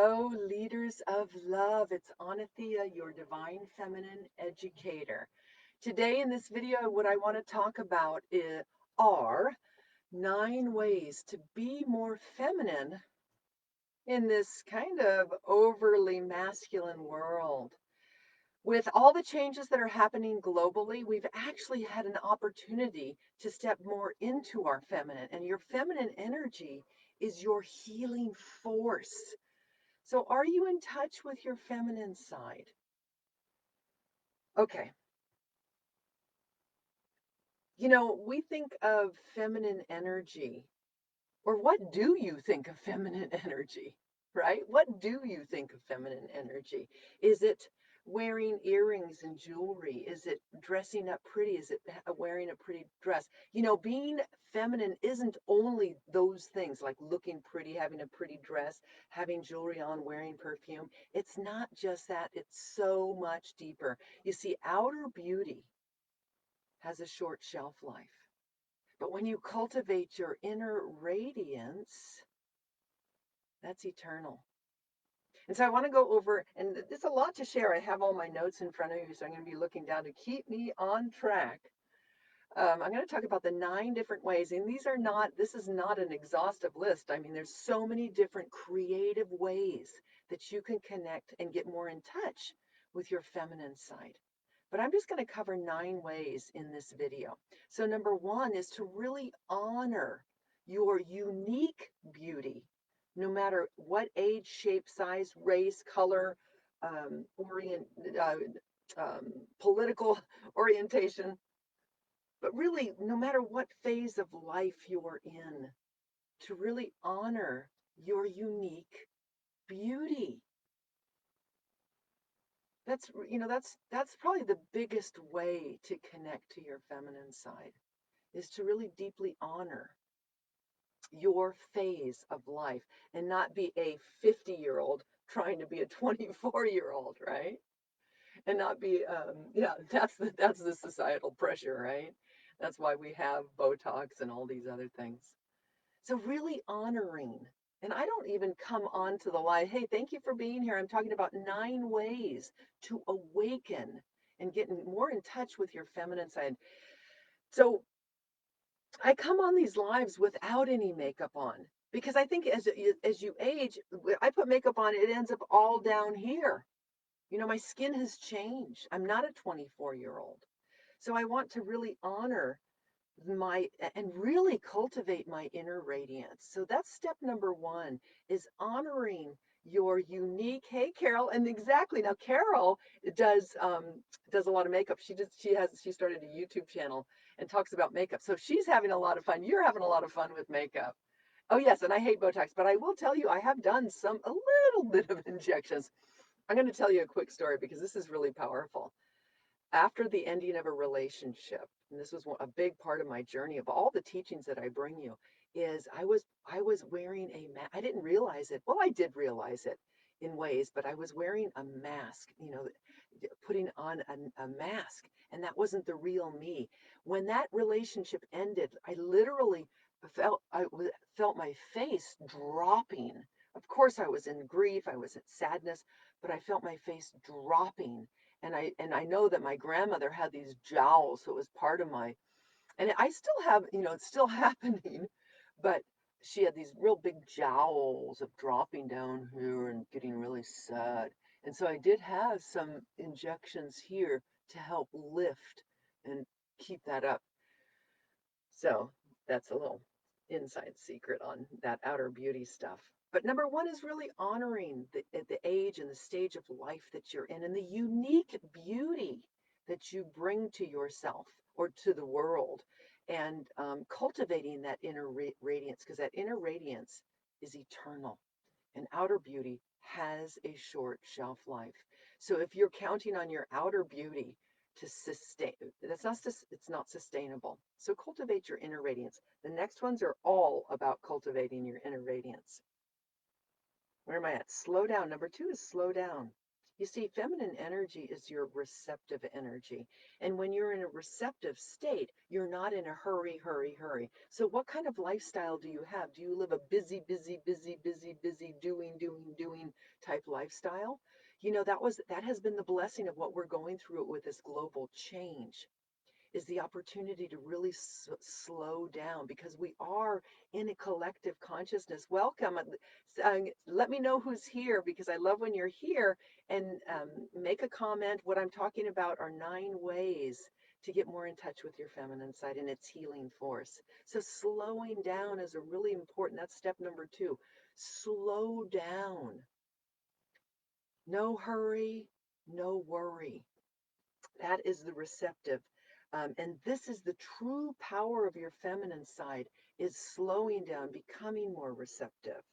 Hello, leaders of love. It's Anathea, your divine feminine educator. Today in this video, what I want to talk about are 9 ways to be more feminine in this kind of overly masculine world. With all the changes that are happening globally, we've actually had an opportunity to step more into our feminine, and your feminine energy is your healing force. So, are you in touch with your feminine side? Okay. We think of feminine energy, or what do you think of feminine energy, right? What do you think of feminine energy? Is it wearing earrings and jewelry? Is it dressing up pretty? Is it wearing a pretty dress? Being feminine isn't only those things like looking pretty, having a pretty dress, having jewelry on, wearing perfume. It's not just that, it's so much deeper. You see, outer beauty has a short shelf life. But when you cultivate your inner radiance, that's eternal. And so I want to go over, and there's a lot to share. I have all my notes in front of you, so I'm going to be looking down to keep me on track. I'm going to talk about the 9 different ways, and this is not an exhaustive list. I mean, there's so many different creative ways that you can connect and get more in touch with your feminine side. But I'm just going to cover 9 ways in this video. So number one is to really honor your unique beauty, no matter what age, shape, size, race, color, orient, uh, political orientation, but really, no matter what phase of life you're in, to really honor your unique beauty. That's probably the biggest way to connect to your feminine side, is to really deeply honor your phase of life and not be a 50-year-old trying to be a 24-year-old, right? And not be yeah, that's the societal pressure, right? That's why we have Botox and all these other things. So really honoring, and I don't even come on to the lie, hey, thank you for being here. I'm talking about 9 ways to awaken and get more in touch with your feminine side. So I come on these lives without any makeup on because I think as you age, I put makeup on, it ends up all down here. My skin has changed. I'm not a 24-year-old. So I want to really honor my and really cultivate my inner radiance. So that's step number one, is honoring your unique. Hey Carol, and exactly, now Carol does a lot of makeup. She started a YouTube channel and talks about makeup. So she's having a lot of fun. You're having a lot of fun with makeup. Oh yes, and I hate Botox, but I will tell you I have done a little bit of injections. I'm going to tell you a quick story because this is really powerful. After the ending of a relationship, and this was a big part of my journey of all the teachings that I bring you, is I was wearing a mask. I didn't realize it. Well, I did realize it in ways, but I was wearing a mask, putting on a mask, and that wasn't the real me. When that relationship ended, I literally felt my face dropping. Of course, I was in grief, I was in sadness, but I felt my face dropping, and I know that my grandmother had these jowls, so it was part of my, and I still have, it's still happening, but she had these real big jowls of dropping down here and getting really sad. And so I did have some injections here to help lift and keep that up. So that's a little inside secret on that outer beauty stuff. But number one is really honoring the age and the stage of life that you're in and the unique beauty that you bring to yourself or to the world, and cultivating that inner radiance, because that inner radiance is eternal, and outer beauty has a short shelf life. So if you're counting on your outer beauty to sustain, it's not sustainable. So cultivate your inner radiance. The next ones are all about cultivating your inner radiance. Where am I at? Slow down. Number two is slow down. You see, feminine energy is your receptive energy. And when you're in a receptive state, you're not in a hurry, hurry, hurry. So, what kind of lifestyle do you have? Do you live a busy, busy, busy, busy, busy, doing, doing, doing type lifestyle? That has been the blessing of what we're going through with this global change is the opportunity to really slow down because we are in a collective consciousness. Welcome. Let me know who's here because I love when you're here and make a comment. What I'm talking about are 9 ways to get more in touch with your feminine side and its healing force. So slowing down is a really important, that's step number 2. Slow down. No hurry, no worry. That is the receptive. And this is the true power of your feminine side is slowing down, becoming more receptive.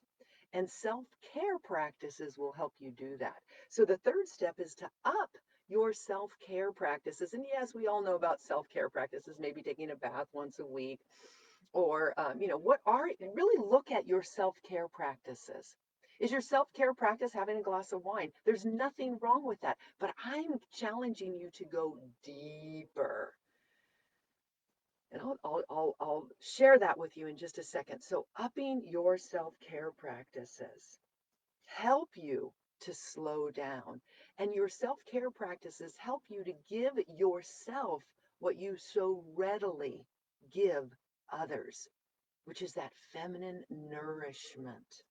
And self-care practices will help you do that. So the third step is to up your self-care practices. And yes, we all know about self-care practices, maybe taking a bath once a week, or what are really look at your self-care practices. Is your self-care practice having a glass of wine? There's nothing wrong with that, but I'm challenging you to go deeper. And I'll share that with you in just a second. So upping your self-care practices help you to slow down, and your self-care practices help you to give yourself what you so readily give others, which is that feminine nourishment.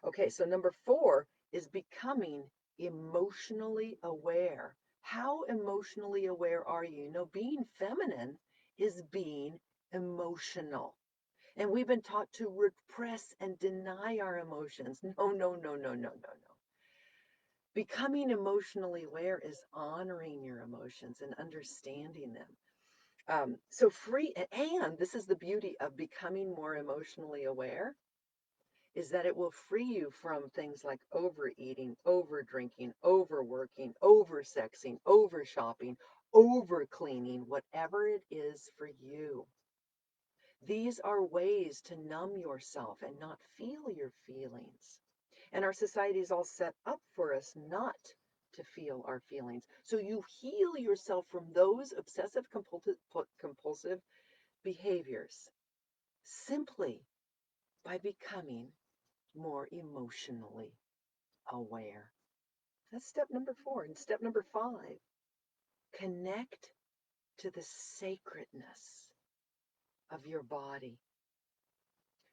Okay, so number 4 is becoming emotionally aware. How emotionally aware are you? Being feminine is being emotional. And we've been taught to repress and deny our emotions. No, no, no, no, no, no, no. Becoming emotionally aware is honoring your emotions and understanding them. So free, and this is the beauty of becoming more emotionally aware, is that it will free you from things like overeating, over drinking, overworking, over sexing, over shopping, over cleaning, whatever it is for you. These are ways to numb yourself and not feel your feelings. And our society is all set up for us not to feel our feelings. So you heal yourself from those obsessive compulsive behaviors simply by becoming more emotionally aware. That's step number 4. And step number 5, connect to the sacredness of your body.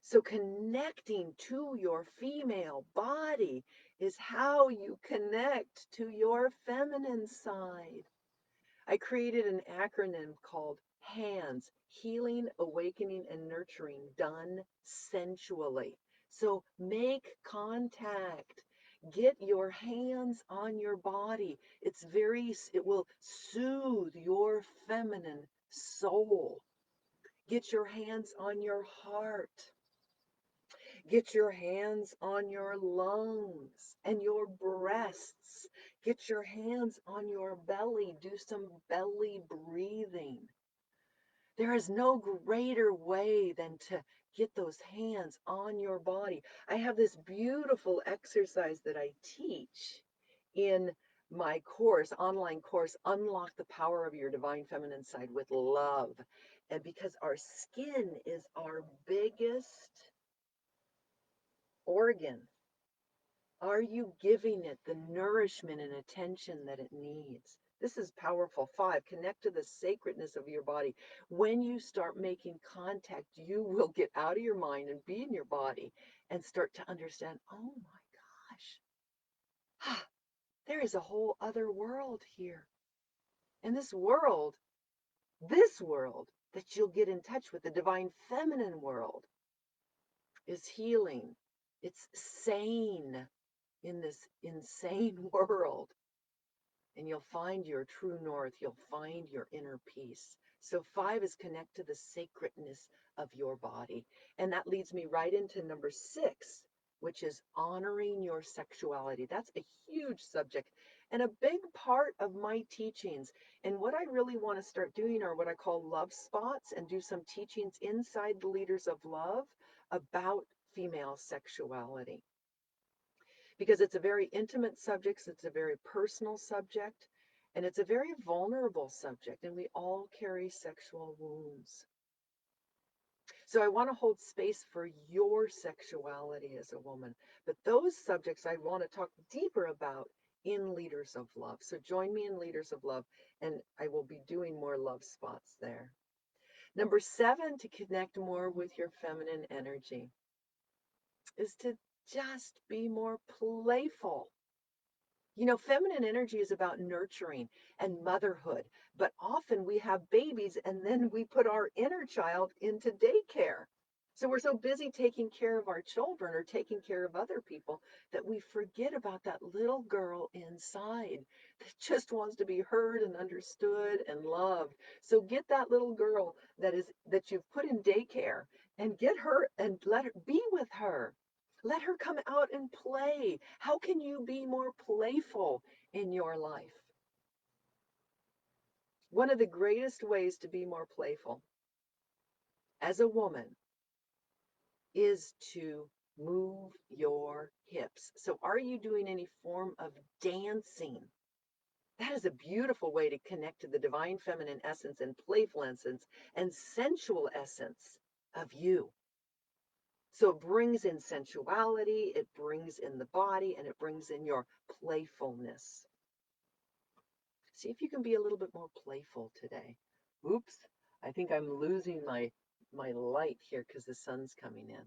So connecting to your female body is how you connect to your feminine side. I created an acronym called HANDS, Healing, Awakening, and Nurturing, done sensually. So make contact. Get your hands on your body. It will soothe your feminine soul. Get your hands on your heart. Get your hands on your lungs and your breasts. Get your hands on your belly. Do some belly breathing. There is no greater way than to get those hands on your body. I have this beautiful exercise that I teach in my online course, Unlock the Power of Your Divine Feminine Side with Love. And because our skin is our biggest organ, are you giving it the nourishment and attention that it needs? This is powerful. 5, connect to the sacredness of your body. When you start making contact, you will get out of your mind and be in your body and start to understand, oh my gosh, there is a whole other world here. And this world that you'll get in touch with, the divine feminine world, is healing. It's sane in this insane world. And you'll find your true north. You'll find your inner peace. So 5 is connect to the sacredness of your body. And that leads me right into number 6, which is honoring your sexuality. That's a huge subject and a big part of my teachings. And what I really want to start doing are what I call love spots and do some teachings inside the Leaders of Love about female sexuality. because it's a very intimate subject, it's a very personal subject, and it's a very vulnerable subject, and we all carry sexual wounds. So I want to hold space for your sexuality as a woman. But those subjects I want to talk deeper about in Leaders of Love. So join me in Leaders of Love, and I will be doing more love spots there. Number 7, to connect more with your feminine energy, is to just be more playful. You know, feminine energy is about nurturing and motherhood, but often we have babies and then we put our inner child into daycare. So we're so busy taking care of our children or taking care of other people that we forget about that little girl inside that just wants to be heard and understood and loved. So get that little girl that you've put in daycare and get her and let her be with her. Let her come out and play. How can you be more playful in your life? One of the greatest ways to be more playful as a woman is to move your hips. So, are you doing any form of dancing? That is a beautiful way to connect to the divine feminine essence and playful essence and sensual essence of you. So it brings in sensuality, it brings in the body, and it brings in your playfulness. See if you can be a little bit more playful today. Oops, I think I'm losing my light here because the sun's coming in.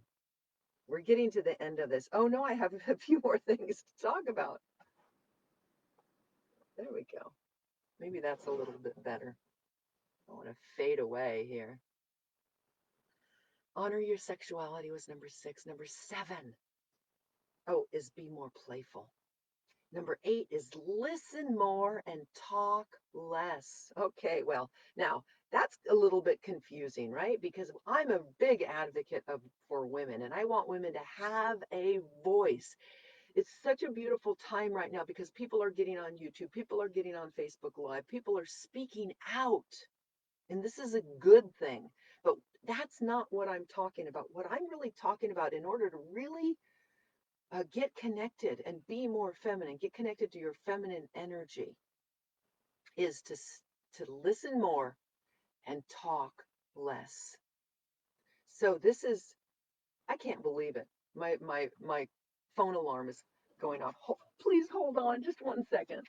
We're getting to the end of this. Oh no, I have a few more things to talk about. There we go. Maybe that's a little bit better. I want to fade away here. Honor your sexuality was number 6. Number 7, oh, is be more playful. Number 8 is listen more and talk less. Okay, well, now that's a little bit confusing, right? Because I'm a big advocate for women and I want women to have a voice. It's such a beautiful time right now because people are getting on YouTube, people are getting on Facebook Live, people are speaking out. And this is a good thing. But that's not what I'm talking about. What I'm really talking about, in order to really get connected and be more feminine, get connected to your feminine energy, is to listen more and talk less. So this is, I can't believe it. My phone alarm is going off. Please hold on just 1 second.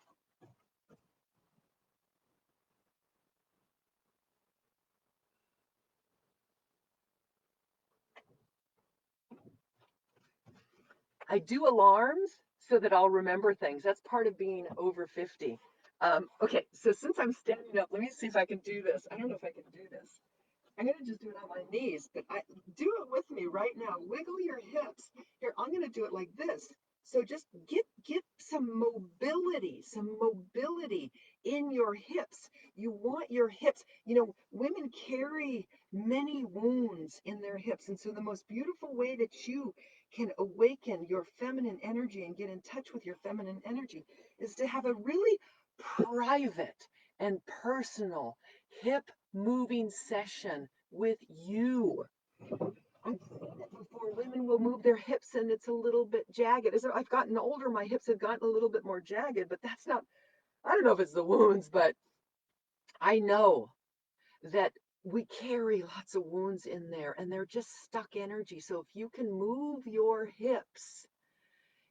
I do alarms so that I'll remember things. That's part of being over 50. Okay, so since I'm standing up, let me see if I can do this. I don't know if I can do this. I'm going to just do it on my knees, but do it with me right now. Wiggle your hips. Here, I'm going to do it like this. So just get some mobility in your hips. You want your hips. You know, women carry many wounds in their hips, and so the most beautiful way that you can awaken your feminine energy and get in touch with your feminine energy is to have a really private and personal hip moving session with you. I've seen it before. Women will move their hips and it's a little bit jagged. As I've gotten older, my hips have gotten a little bit more jagged, but that's not, I don't know if it's the wounds, but I know that we carry lots of wounds in there and they're just stuck energy. So if you can move your hips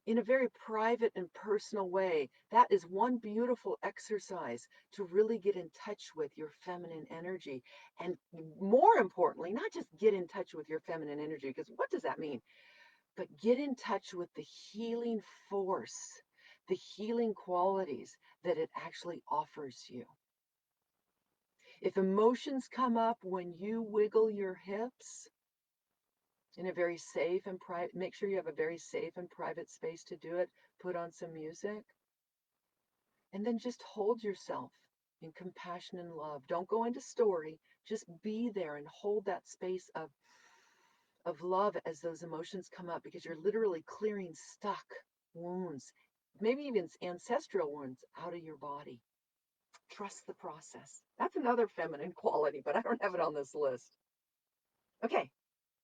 in a very private and personal way, that is one beautiful exercise to really get in touch with your feminine energy. And more importantly, not just get in touch with your feminine energy, because what does that mean? But get in touch with the healing force, the healing qualities that it actually offers you. If emotions come up when you wiggle your hips, in a very safe and private, make sure you have a very safe and private space to do it. Put on some music and then just hold yourself in compassion and love. Don't go into story, just be there and hold that space of love as those emotions come up, because you're literally clearing stuck wounds, maybe even ancestral wounds, out of your body. Trust the process. That's another feminine quality, but I don't have it on this list. Okay,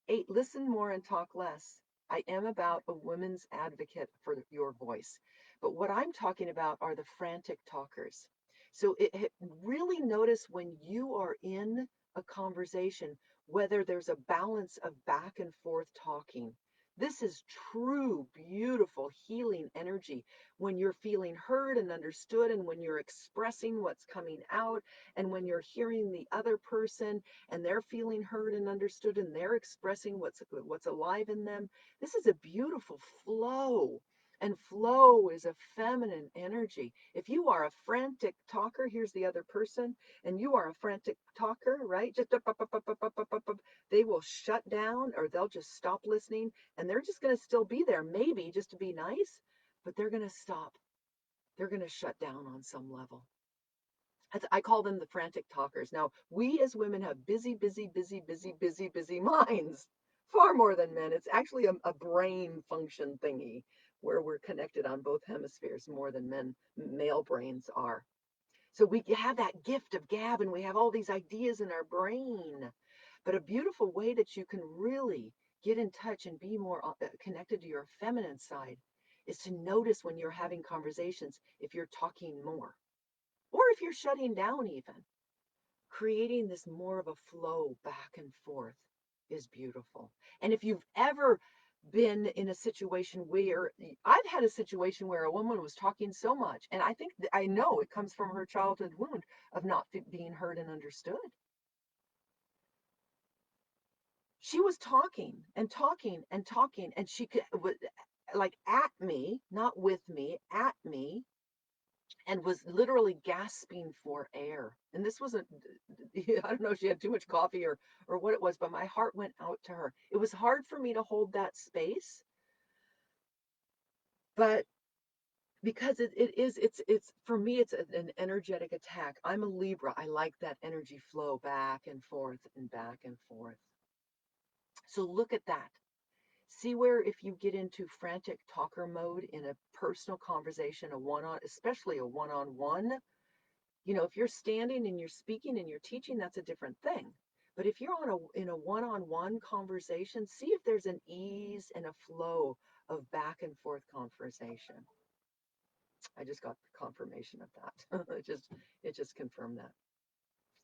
8, listen more and talk less. I am about a woman's advocate for your voice. But what I'm talking about are the frantic talkers. So really notice when you are in a conversation, whether there's a balance of back and forth talking. This is true, beautiful, healing energy when you're feeling heard and understood, and when you're expressing what's coming out, and when you're hearing the other person and they're feeling heard and understood, and they're expressing what's alive in them. This is a beautiful flow. And flow is a feminine energy. If you are a frantic talker, here's the other person, and you are a frantic talker, right? Just up, up, up, up, up, up, up, up, up, they will shut down, or they'll just stop listening, and they're just going to still be there, maybe just to be nice, but they're going to stop. They're going to shut down on some level. I call them the frantic talkers. Now, we as women have busy, busy, busy, busy, busy, busy minds, far more than men. It's actually a brain function thingy where we're connected on both hemispheres more than male brains are. So we have that gift of gab, and we have all these ideas in our brain. But a beautiful way that you can really get in touch and be more connected to your feminine side is to notice when you're having conversations if you're talking more, or if you're shutting down, even creating this more of a flow back and forth is beautiful. And if you've ever been in a situation where I've had a situation where a woman was talking so much, and I think I know it comes from her childhood wound of not being heard and understood. She was talking and talking and talking, and she could, like, at me, not with me, at me, and was literally gasping for air. And this wasn't, I don't know if she had too much coffee or what it was, but my heart went out to her. It was hard for me to hold that space, but because it's for me, it's an energetic attack. I'm a Libra. I like that energy flow back and forth and back and forth. So look at that. See where if you get into frantic talker mode in a personal conversation, a one-on, especially a one-on-one, if you're standing and you're speaking and you're teaching, that's a different thing. But if you're in a one-on-one conversation, see if there's an ease and a flow of back and forth conversation. I just got confirmation of that. it just confirmed that.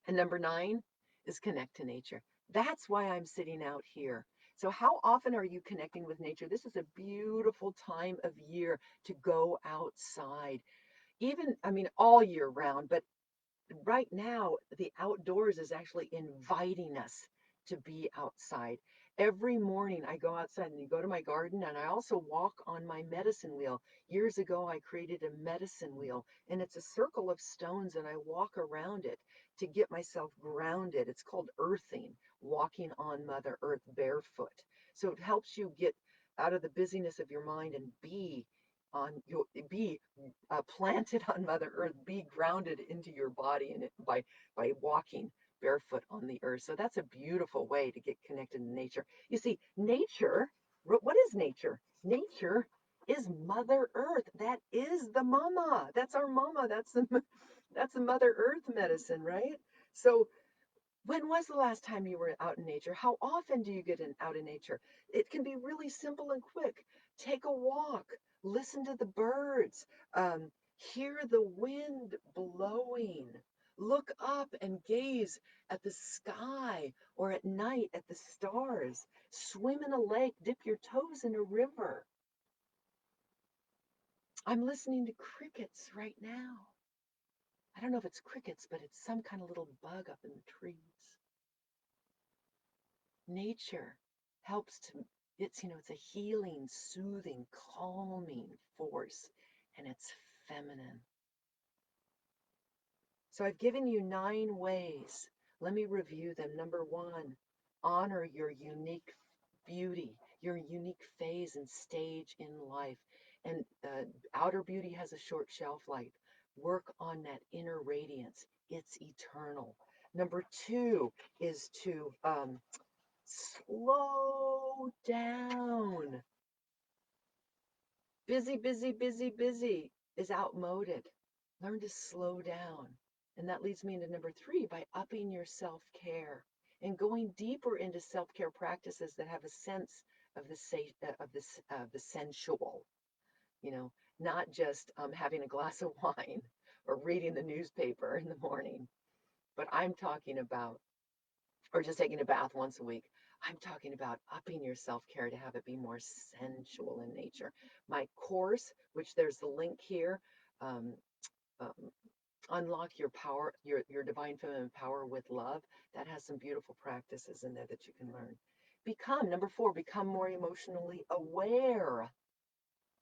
And number 9 is connect to nature. That's why I'm sitting out here. So how often are you connecting with nature? This is a beautiful time of year to go outside. Even, I mean, all year round, but right now, the outdoors is actually inviting us to be outside. Every morning I go outside and go to my garden, and I also walk on my medicine wheel. Years ago, I created a medicine wheel, and it's a circle of stones, and I walk around it to get myself grounded. It's called earthing, walking on Mother Earth barefoot. So it helps you get out of the busyness of your mind and be planted on Mother Earth, be grounded into your body and by walking barefoot on the earth. So that's a beautiful way to get connected to nature. You see, nature, what is nature? Nature is Mother Earth. That is the mama. That's our mama. That's the Mother Earth medicine, right? So when was the last time you were out in nature? How often do you get out in nature? It can be really simple and quick. Take a walk, listen to the birds, hear the wind blowing, look up and gaze at the sky, or at night at the stars, swim in a lake, dip your toes in a river. I'm listening to crickets right now. I don't know if it's crickets, but it's some kind of little bug up in the trees. Nature helps to, it's a healing, soothing, calming force, and it's feminine. So I've given you 9 ways. Let me review them. Number 1, honor your unique beauty, your unique phase and stage in life. And outer beauty has a short shelf life. Work on that inner radiance. It's eternal. Number 2 is to slow down. Busy, busy, busy, busy is outmoded. Learn to slow down. And that leads me into number 3, by upping your self care and going deeper into self care practices that have a sense of the sensual, you know, not just having a glass of wine or reading the newspaper in the morning, but I'm talking about, or just taking a bath once a week. I'm talking about upping your self care to have it be more sensual in nature. My course, which there's the link here, um, um, unlock your power, your divine feminine power with love. That has some beautiful practices in there that you can learn. Become number 4. Become more emotionally aware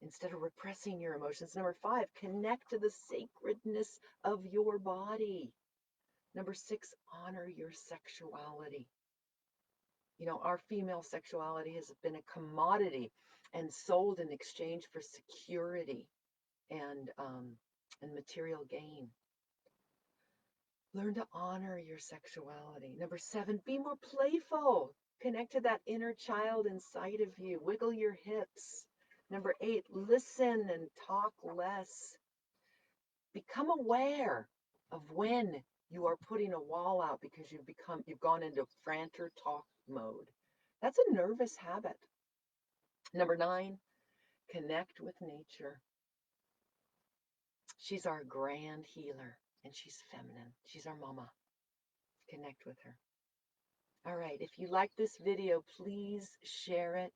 instead of repressing your emotions. Number 5, connect to the sacredness of your body. Number 6, honor your sexuality. You know, our female sexuality has been a commodity and sold in exchange for security and material gain. Learn to honor your sexuality. Number 7, be more playful. Connect to that inner child inside of you. Wiggle your hips. Number 8, listen and talk less. Become aware of when you are putting a wall out because you've gone into frantic talk mode. That's a nervous habit. Number 9, connect with nature. She's our grand healer and she's feminine. She's our mama. Connect with her. All right, if you like this video, please share it.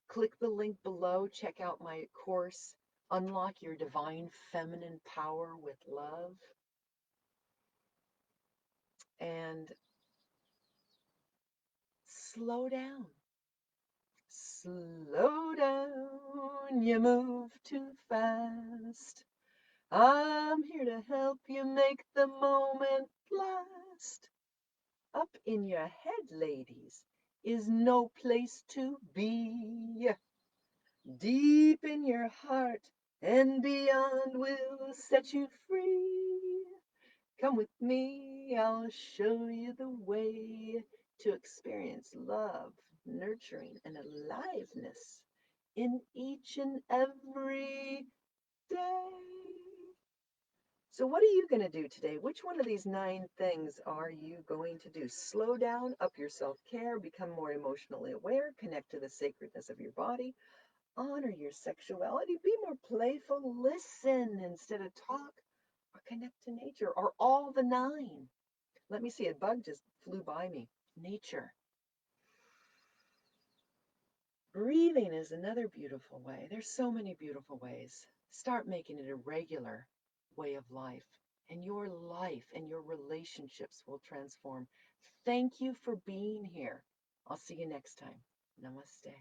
Click the link below. Check out my course, Unlock Your Divine Feminine Power with Love. And slow down. Slow down, you move too fast. I'm here to help you make the moment last. Up in your head, ladies, is no place to be. Deep in your heart and beyond will set you free. Come with me, I'll show you the way to experience love, nurturing, and aliveness in each and every day. So what are you going to do today? Which one of these 9 things are you going to do? Slow down, up your self-care, become more emotionally aware, connect to the sacredness of your body, honor your sexuality, be more playful, listen instead of talk, or connect to nature, or all the 9. Let me see, a bug just flew by me. Nature. Breathing is another beautiful way. There's so many beautiful ways. Start making it a regular way of life, and your life and your relationships will transform. Thank you for being here. I'll see you next time. Namaste.